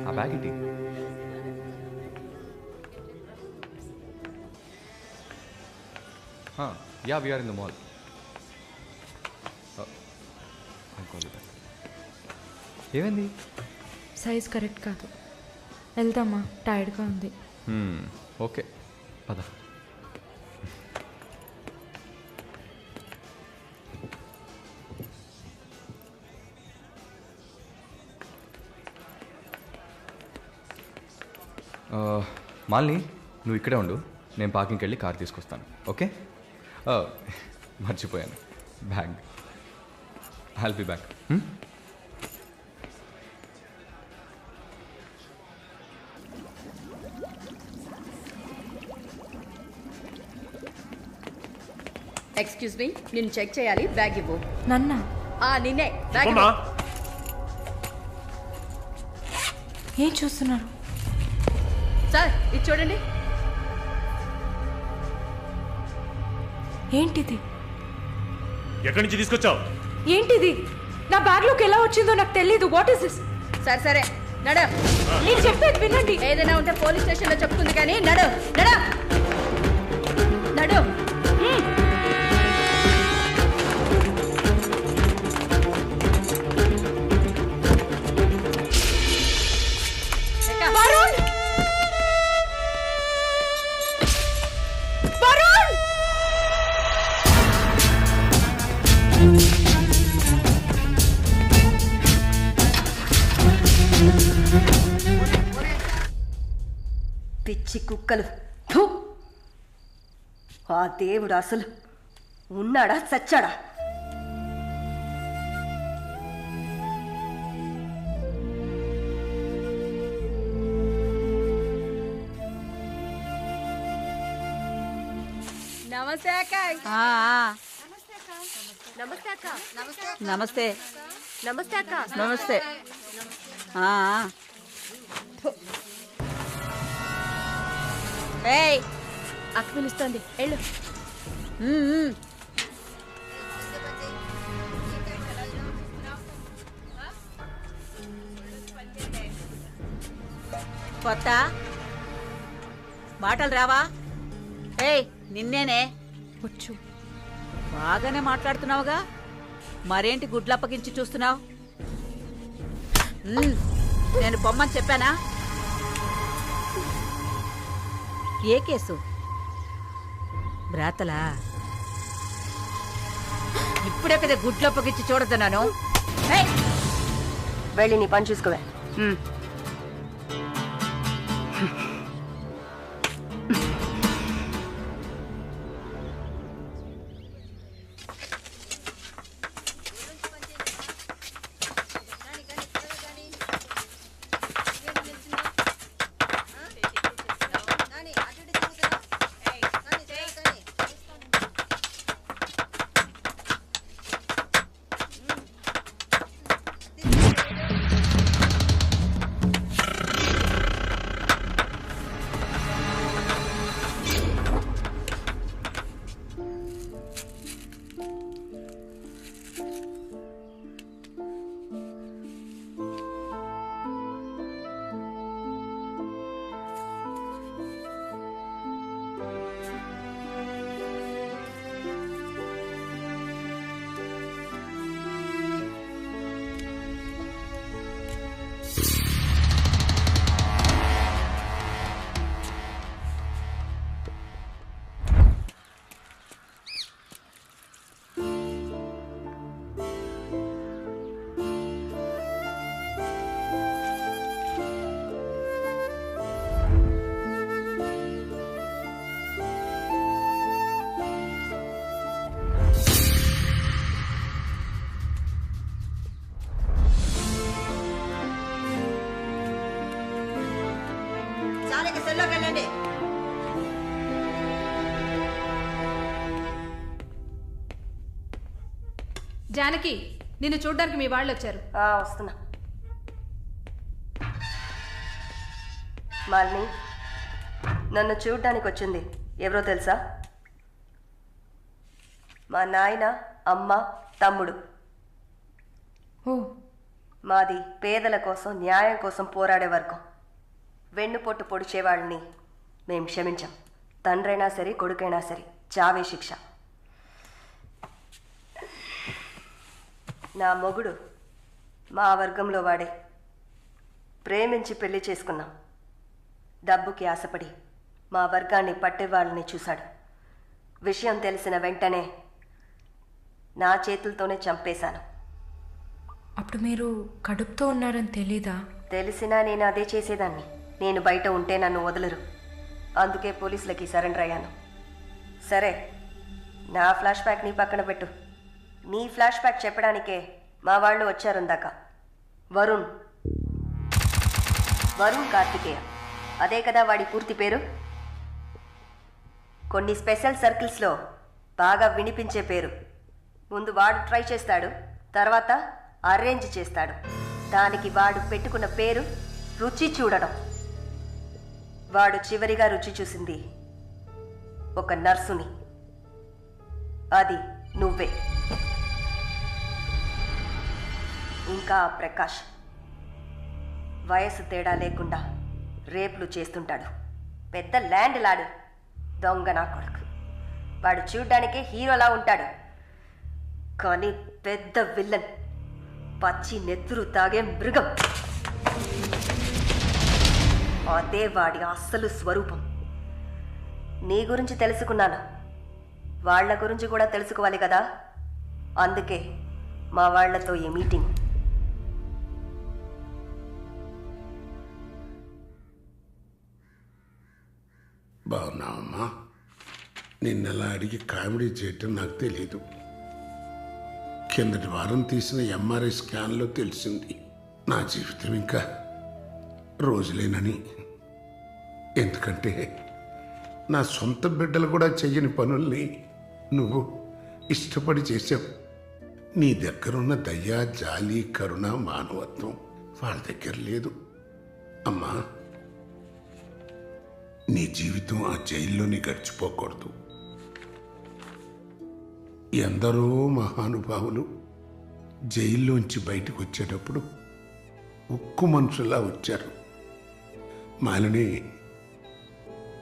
ఆ బ్యాగ్ ఏంటి? Yeah we are in the mall. ఏమైంది? సైజ్ కరెక్ట్ కాదు. వెళ్దామా? టైర్డ్గా ఉంది. ఓకే పద. మాలిని, నువ్వు ఇక్కడే ఉండు, నేను పార్కింగ్కి వెళ్ళి కార్ తీసుకొస్తాను. ఓకే? మర్చిపోయాను, bag. I'll be back. Excuse me, నేను చెక్ చేయాలి, బ్యాగ్ ఇవ్వు. నన్నా? నిన్నే. బ్యాగ్ అమ్మా, ఏం చూస్తున్నారు సార్? ఇది చూడండి. ఏంటిది? ఎక్కడి నుంచి తీసుకొచ్చావు? ఏంటిది? నా బ్యాగ్లోకి ఎలా వచ్చిందో నాకు తెలీదు. What is this? సరే సరే నడ. నేను చెప్పేది వినండి. ఏదైనా ఉంటే పోలీస్ స్టేషన్లో చెప్తుంది కానీ నడు నడు నడు. వరుణ్! వరుణ్! పిచ్చి కుక్కలు. థు! ఆ దేవుడు అసలు ఉన్నాడా చచ్చాడా? నమస్తే అక్క. నమస్తే అక్క. నమస్తే నమస్తే అక్క. నమస్తే. ఏయ్, అక్క పిలుస్తుంది, వెళ్ళు. కొత్త మాటలు రావా? ఏయ్, నిన్నేనే. వచ్చు. బాగానే మాట్లాడుతున్నావుగా, మరేంటి గుడ్లప్పగించి చూస్తున్నావు? నేను పొమ్మని చెప్పానా? ఏ కేసు? బ్రాతలా? ఇప్పుడే కదా గుడ్లప్పగించి చూడతున్నాను. వెళ్ళి నీ పని చూసుకోవే. జానకి, నిన్ను చూడ్డానికి మీ వాళ్ళు వచ్చారు. వస్తున్నా. మాలిని, నన్ను చూడ్డానికి వచ్చింది ఎవరో తెలుసా? మా నాయన, అమ్మ, తమ్ముడు. ఓ, మాది పేదల కోసం న్యాయం కోసం పోరాడే వర్గం. వెన్నుపోటు పొడిచేవాళ్ళని మేము క్షమించాం. తండ్రైనా సరే కొడుకైనా సరే చావే శిక్ష. నా మొగుడు మా వర్గంలో వాడే. ప్రేమించి పెళ్లి చేసుకున్నాం. డబ్బుకి ఆశపడి మా వర్గాన్ని పట్టేవాళ్ళని చూశాడు. విషయం తెలిసిన వెంటనే నా చేతులతోనే చంపేశాను. అప్పుడు మీరు కడుపుతో ఉన్నారని తెలీదా? తెలిసినా నేను అదే చేసేదాన్ని. నేను బయట ఉంటే నన్ను వదలరు. అందుకే పోలీసులకి సరెండర్ అయ్యాను. సరే, నా ఫ్లాష్ బ్యాక్ నీ పక్కన పెట్టు. నీ ఫ్లాష్ బ్యాక్ చెప్పడానికే మా వాళ్ళు వచ్చారుందాక. వరుణ్ కార్తికేయ, అదే కదా వాడి పూర్తి పేరు. కొన్ని స్పెషల్ సర్కిల్స్లో బాగా వినిపించే పేరు. ముందు వాడు ట్రై చేస్తాడు, తర్వాత అరేంజ్ చేస్తాడు. దానికి వాడు పెట్టుకున్న పేరు రుచి చూడడం. వాడు చివరిగా రుచి చూసింది ఒక నర్సుని. అది నువ్వే. ఇంకా ప్రకాష్ వయసు తేడా లేకుండా రేపులు చేస్తుంటాడు. పెద్ద ల్యాండ్ లాడు. దొంగ నా కొడుకు. వాడు చూడ్డానికే హీరోలా ఉంటాడు, కానీ పెద్ద విల్లన్. పచ్చి నెత్తురు తాగే మృగం. అదే వాడి అస్సలు స్వరూపం. నీ గురించి తెలుసుకున్నాను, వాళ్ళ గురించి కూడా తెలుసుకోవాలి కదా. అందుకే మా వాళ్లతో ఈ మీటింగ్. బాగున్నావమ్మా? నిన్నలా అడిగి కామెడీ చేయటం నాకు తెలీదు. కిందటి వారం తీసిన ఎంఆర్ఐ స్కాన్లో తెలిసింది నా జీవితం ఇంకా రోజులేనని. ఎందుకంటే నా సొంత బిడ్డలు కూడా చెయ్యని పనుల్ని నువ్వు ఇష్టపడి చేసావు. నీ దగ్గరున్న దయ, జాలి, కరుణ, మానవత్వం వాళ్ళ దగ్గర లేదు. అమ్మా, నీ జీవితం ఆ జైల్లోని గడిచిపోకూడదు. ఎందరో మహానుభావులు జైల్లోంచి బయటకు వచ్చేటప్పుడు ఉక్కు మనుషులా వచ్చారు. మాలిని,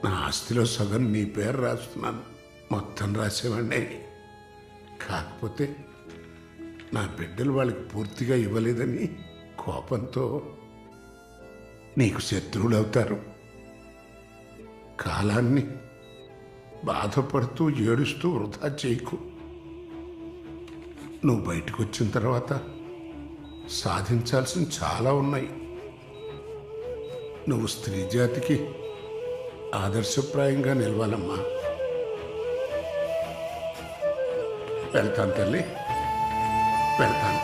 నా ఆస్తిలో సగం నీ పేరు రాస్తున్నాను. మొత్తం రాసేవాడినే. కాకపోతే నా బిడ్డలు వాళ్ళకి పూర్తిగా ఇవ్వలేదని కోపంతో నీకు శత్రువులు అవుతారు. కాలాన్ని బాధపడుతూ ఏడుస్తూ వృధా చేయకు. నువ్వు బయటకు వచ్చిన తర్వాత సాధించాల్సిన చాలా ఉన్నాయి. నువ్వు స్త్రీ జాతికి ఆదర్శప్రాయంగా నిలవాలమ్మా. వెళ్తాను తల్లి, వెళ్తాను.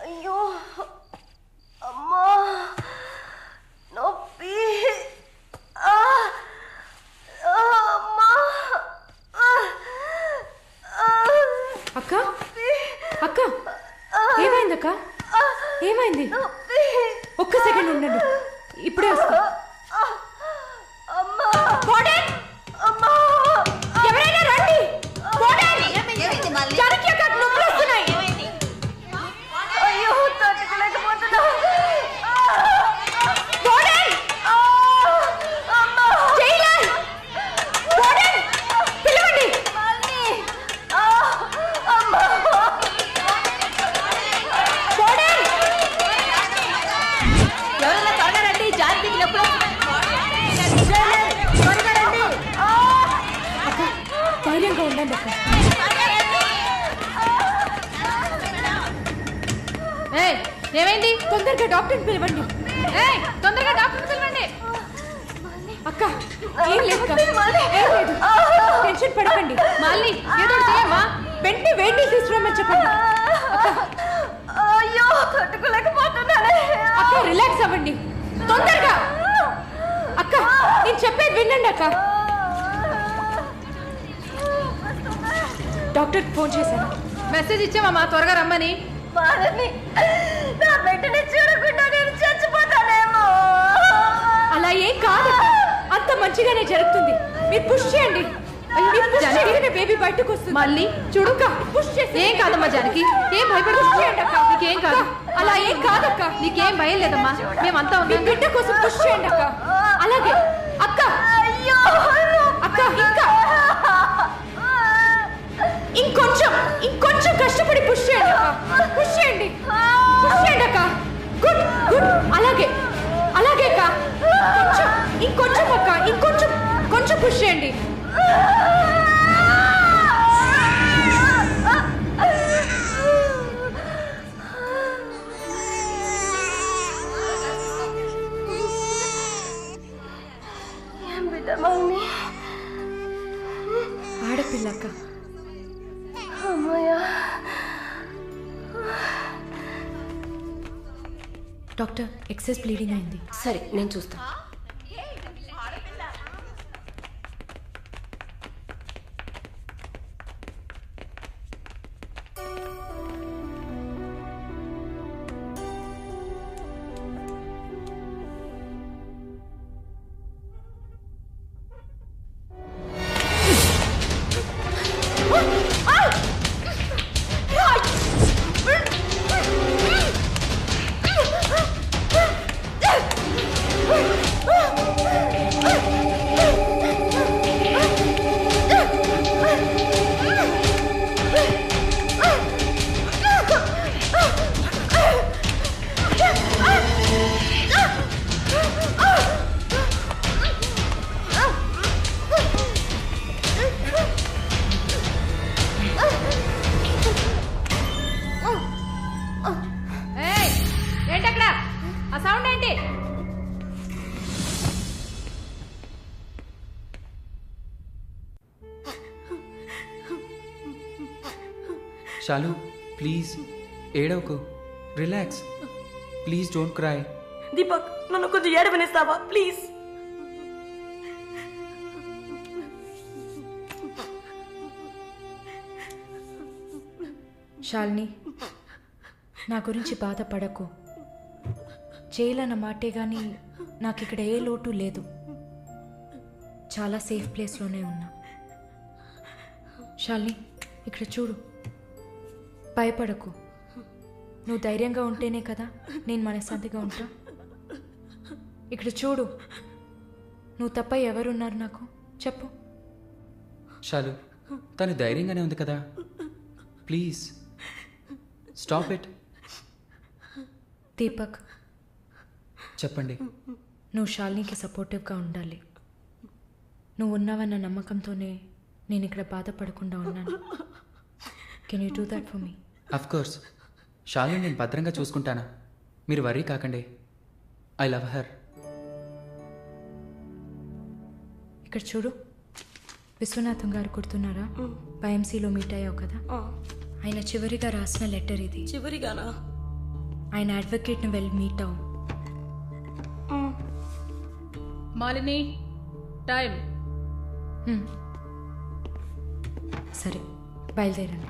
అయ్యో అమ్మా, నొప్పి. అమ్మా. అక్క అక్క, ఏమైంది అక్క? ఏమైంది? ఒక్క సెకండ్ ఉండండి, ఇప్పుడే వస్తా. ఎవరైనా రండి. అయ్యో, తట్టుకోలేకపోతున్నా. ధైర్యంగా ఉండండి అక్క. ఏమైంది? తొందరగా డాక్టర్ని పిలవండి. తొందరగా డాక్టర్ని పిలవండి. అక్క, ఏం లేదు అక్క. ఏం లేదు, టెన్షన్ పడకండి. మళ్ళీ ఏదో చేయమ్మా. వెంటనే వేడి నీళ్ళు తీసుకురమ్మని చెప్పండి. అయ్యో, తట్టుకోలేకపోతున్నానే. అక్క, రిలాక్స్ అవ్వండి తొందరగా. అక్క, నేను చెప్పేది వినండి అక్క. డాక్టర్కి ఫోన్ చేశాను. మెసేజ్ ఇచ్చామమ్మా, త్వరగా రమ్మని. నా బిడ్డని చూడకుండా నేను చచ్చిపోతానేమో. అలా ఏం కాదు, అంత మంచిగానే జరుగుతుంది. మీరు పుష్ చేయండి. బేబీ బయటకు వస్తుంది. మళ్ళీ చూడుక పుష్ చేసి. ఏం కాదమ్మా జానకి, ఏం భయపడి పుష్ చేయండి అక్క. నీకేం కాదు. అలా ఏం కాదక్క, నీకేం భయం లేదమ్మా, మేమంతా మీ ఉన్నాం. బిడ్డ కోసం పుష్ చేయండి అక్క. అలాగే అక్క. అక్క ఇంకొంచెం కష్టపడి పుష్ చేయండి అక్క. పుష్ చేయండి అక్క. Good good. అలాగే అక్క. ఇంకొంచెం అక్క, కొంచెం పుష్ చేయండి. ఆడపిల్ల అక్క. డాక్టర్, ఎక్సెస్ బ్లీడింగ్ అయింది. సరే, నేను చూస్తాను. ఏంటక్కడ ఆ సౌండ్ ఏంటి? శాలు, ప్లీజ్ ఏడవకు, relax. Please don't cry. Deepak, నన్ను కొంచెం ఏడవనిస్తావా ప్లీజ్? శాలిని, నా గురించి బాధపడకు. జైలన్న మాటే కానీ నాకు ఇక్కడ ఏ లోటు లేదు. చాలా సేఫ్ ప్లేస్లోనే ఉన్నా. శాలిని, ఇక్కడ చూడు. భయపడకు. నువ్వు ధైర్యంగా ఉంటేనే కదా నేను మనశ్శాంతిగా ఉంటా. ఇక్కడ చూడు. నువ్వు తప్ప ఎవరున్నారు నాకు చెప్పు. శాలు, తను ధైర్యంగానే ఉంది కదా. Please stop it. దీపక్, చెప్పండి. నువ్వు శాలినికి సపోర్టివ్గా ఉండాలి. నువ్వు ఉన్నావన్న నమ్మకంతోనే నేను ఇక్కడ బాధపడకుండా ఉన్నాను. Can you do that for me? Of course. Shalini నేను భద్రంగా చూసుకుంటానా, మీరు వర్రీ కాకండి. I love her. ఇక్కడ చూడు. విశ్వనాథం గారు గుర్తున్నారా? పైఎంసీలో మీట్ అయ్యావు కదా. ఆయన చివరిగా రాసిన లెటర్ ఇది. చివరిగానా? ఆయన అడ్వకేట్ని వెళ్ళి మీట్ అవ్వు. మాలిని, టైం. సరే, బయలుదేరండి.